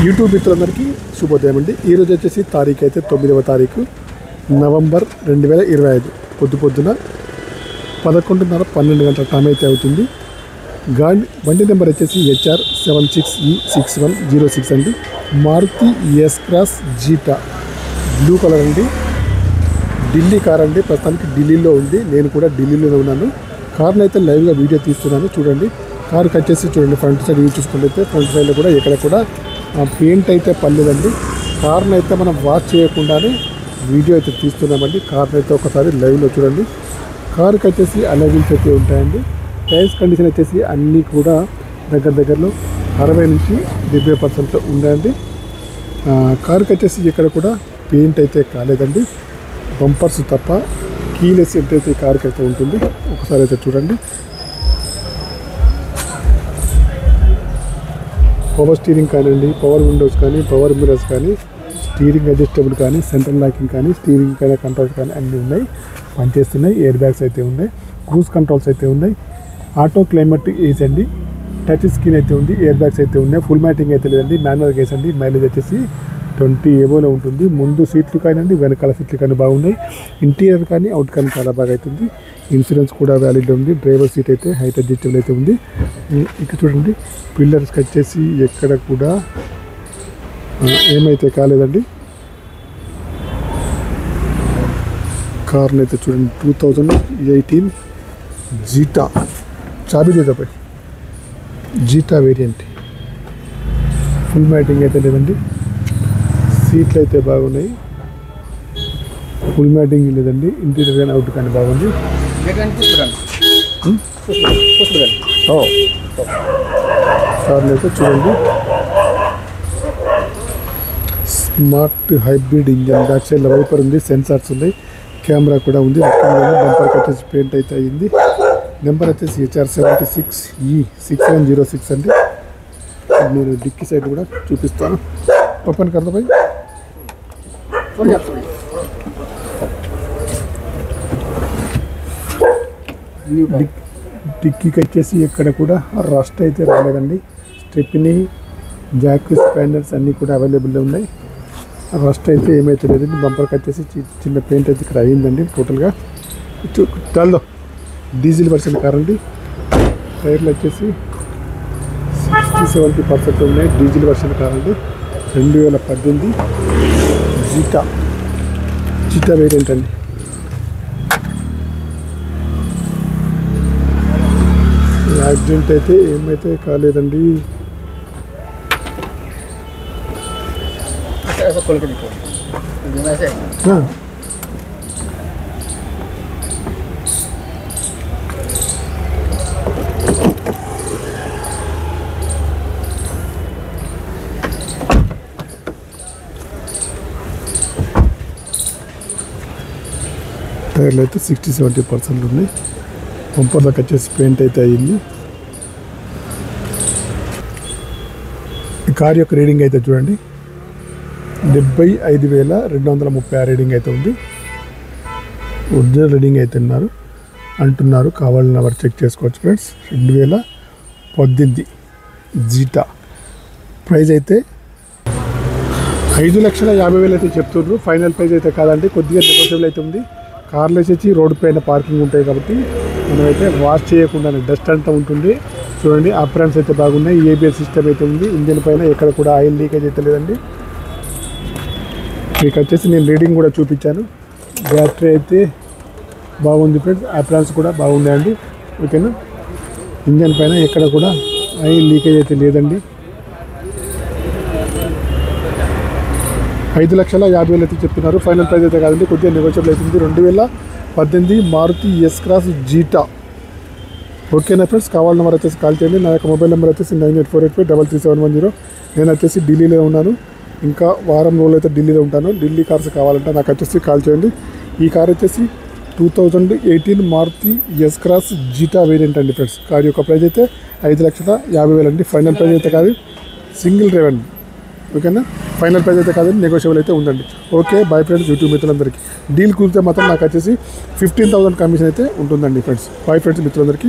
YouTube మిత్రులందరికీ శుభోదయం అండి. ఈరోజు వచ్చేసి తారీఖు అయితే 9వ తారీఖు నవంబర్ 2025 పొద్దున 11:30-12 గంటల టైం అయితే అవుతుంది. బండి నెంబర్ వచ్చేసి HR76E6106 అండి. Maruti S cross Zeta blue colour అండి. ఢిల్లీ కార్ అండి. ప్రస్తుతానికి ఢిల్లీలో ఉంది. నేను కూడా ఢిల్లీలోనే ఉన్నాను. కార్ని అయితే లైవ్గా వీడియో తీస్తున్నాను చూడండి. కార్కి వచ్చేసి చూడండి, ఫ్రంట్ సైడ్ వ్యూ చూసుకుంటే ఫ్రంట్ సైడ్లో కూడా ఎక్కడ కూడా పెయింట్ అయితే పర్లేదండి. కార్ని అయితే మనం వాష్ చేయకుండానే వీడియో అయితే తీస్తున్నామండి. కార్ని అయితే ఒకసారి లైవ్లో చూడండి. కార్కి వచ్చేసి అలై వీల్స్ అయితే ఉంటాయండి. టైర్స్ కండిషన్ వచ్చేసి అన్నీ కూడా దగ్గరలో 60 నుంచి 70% ఉన్నాయండి. కార్కి వచ్చేసి ఇక్కడ కూడా పెయింట్ అయితే కాలేదండి. బంపర్స్ తప్ప కీలెస్ ఎంట్రీ కార్కి అయితే ఉంటుంది. ఒకసారి అయితే చూడండి. పవర్ స్టీరింగ్ కానివ్వండి, పవర్ విండోస్ కానీ, పవర్ మిరర్స్ కానీ, స్టీరింగ్ అడ్జస్టబుల్ కానీ, సెంట్రల్ లాకింగ్ కానీ, స్టీరింగ్ కానీ, కంట్రోల్స్ కానీ అన్నీ ఉన్నాయి, పనిచేస్తున్నాయి. ఎయిర్ బ్యాగ్స్ అయితే ఉన్నాయి, క్రూజ్ కంట్రోల్స్ అయితే ఉన్నాయి, ఆటో క్లైమేట్ ఏసీ అండి, టచ్ స్క్రీన్ అయితే ఉంది, ఎయిర్ బ్యాగ్స్ అయితే ఉన్నాయి, ఫుల్ మ్యాటింగ్ అయితే లేదండి, మాన్యువల్ గేస్ అండి. మైలేజ్ వచ్చేసి 20 ఏబోలో ఉంటుంది. ముందు సీట్లు కానివ్వండి, వెనకాల సీట్లు కానీ బాగున్నాయి. ఇంటీరియర్ కానీ అవుట్ కానీ చాలా బాగా అవుతుంది. ఇన్సూరెన్స్ కూడా వ్యాలిడ్ ఉంది. డ్రైవర్ సీట్ అయితే హైట్ అడ్జస్టబుల్ అయితే ఉంది. ఇక చూడండి, పిల్లర్స్కి వచ్చేసి ఎక్కడ కూడా ఏమైతే కాలేదండి. కార్ని అయితే చూడండి, 2018 జీటా చాబీ చేతపై జీటా వేరియంట్. ఫుల్ మ్యాటింగ్ అయితే లేదండి. సీట్లు అయితే బాగున్నాయి, ఫుల్ మ్యాటింగ్ లేదండి. ఇంటీరియర్ కానీ అవుట్ కానీ బాగుంది. కార్ని అయితే చూడండి, smart hybrid engine, back side wiper ఉంది, సెన్సార్స్ ఉన్నాయి, కెమెరా కూడా ఉంది. బంపర్కి వచ్చేసి పెయింట్ అయితే అయ్యింది. నెంబర్ వచ్చేసి HR76E6106 అండి. నేను డిక్కీ సైడ్ కూడా చూపిస్తాను. ఓపెన్ కర్దా భాయ్. డిక్కీకి వచ్చేసి ఎక్కడ కూడా రస్ట్ అయితే రాలేదండి. స్టెప్ని, జాక్ స్పాండర్స్ అన్నీ కూడా అవైలబుల్లో ఉన్నాయి. రస్ట్ అయితే ఏమైతే లేదండి. బంపర్కి వచ్చేసి చిన్న పెయింట్ అయితే ఇక్కడ అయ్యిందండి. టోటల్గా చాలు. డీజిల్ వర్షన్ కార్ అండి. టైర్లు వచ్చేసి 60-70% ఉన్నాయి. డీజిల్ వర్షన్ కార్ అండి. 2018 జీటా వేరియంట్ అండి. యాక్సిడెంట్ అయితే ఏమైతే కాలేదండి. టైర్లు అయితే 60-70% ఉన్నాయి. పంపర్లకు వచ్చేసి పెయింట్ అయితే అయ్యింది. ఈ కార్ యొక్క రీడింగ్ అయితే చూడండి, 75,230 రీడింగ్ అయితే ఉంది. ఒరిజినల్ రీడింగ్ అయితే అంటున్నారు. కావాలన్న వారు చెక్ చేసుకోవచ్చు ఫ్రెండ్స్. 2018 జీటా. ప్రైస్ అయితే 5,50,000 అయితే చెప్తున్నారు. ఫైనల్ ప్రైస్ అయితే కాదండి, కొద్దిగా నెగోషియబుల్ అయితే ఉంది. కార్లు వచ్చేసి రోడ్డు పైన పార్కింగ్ ఉంటాయి కాబట్టి మనమైతే వాష్ చేయకుండానే డస్ట్ అంతా ఉంటుంది. చూడండి, అప్రాన్స్ అయితే బాగున్నాయి. ABS సిస్టమ్ అయితే ఉంది. ఇంజిన్ పైన ఎక్కడ కూడా ఆయిల్ లీకేజ్ అయితే లేదండి. మీకు వచ్చేసి నేను రీడింగ్ కూడా చూపించాను. బ్యాటరీ అయితే బాగుంది ఫ్రెండ్స్. అప్రాన్స్ కూడా బాగున్నాయండి. ఓకేనా. ఇంజన్ పైన ఎక్కడ కూడా ఆయిల్ లీకేజ్ అయితే లేదండి. 5,50,000 అయితే చెప్తున్నారు. ఫైనల్ ప్రైస్ అయితే కాదండి, కొద్దిగా నెగోషియబుల్ అవుతుంది. 2018 మారుతి ఎస్ క్రాస్ జీటా. ఓకేనా ఫ్రెండ్స్. కావాలన్న వారు వచ్చేసి కాల్ చేయండి. నా యొక్క మొబైల్ నెంబర్ వచ్చేసి 9848533710. నేను వచ్చేసి ఢిల్లీలో ఉన్నాను. ఇంకా వారం రోజులు అయితే ఢిల్లీలో ఉంటాను. ఢిల్లీ కార్స్ కావాలంటే నాకు వచ్చేసి కాల్ చేయండి. ఈ కార్ వచ్చేసి 2018 Maruti S cross Zeta variant అండి ఫ్రెండ్స్. కార్ యొక్క ప్రైస్ అయితే 5,50,000 అండి. ఫైనల్ ప్రైస్ అయితే కాదు, సింగిల్ డ్రైవ్ అండి. ఓకేనా. ఫైనల్ ప్రైస్ అయితే కాదండి, నెగోషియబుల్ అయితే ఉందండి. Okay bye friends. యూట్యూబ్ మిత్రులందరికీ డీల్ కుదిరితే మాత్రం నాకు వచ్చేసి 15,000 కమిషన్ అయితే ఉంటుందండి ఫ్రెండ్స్. బాయ్ ఫ్రెండ్స్ మిత్రులందరికీ.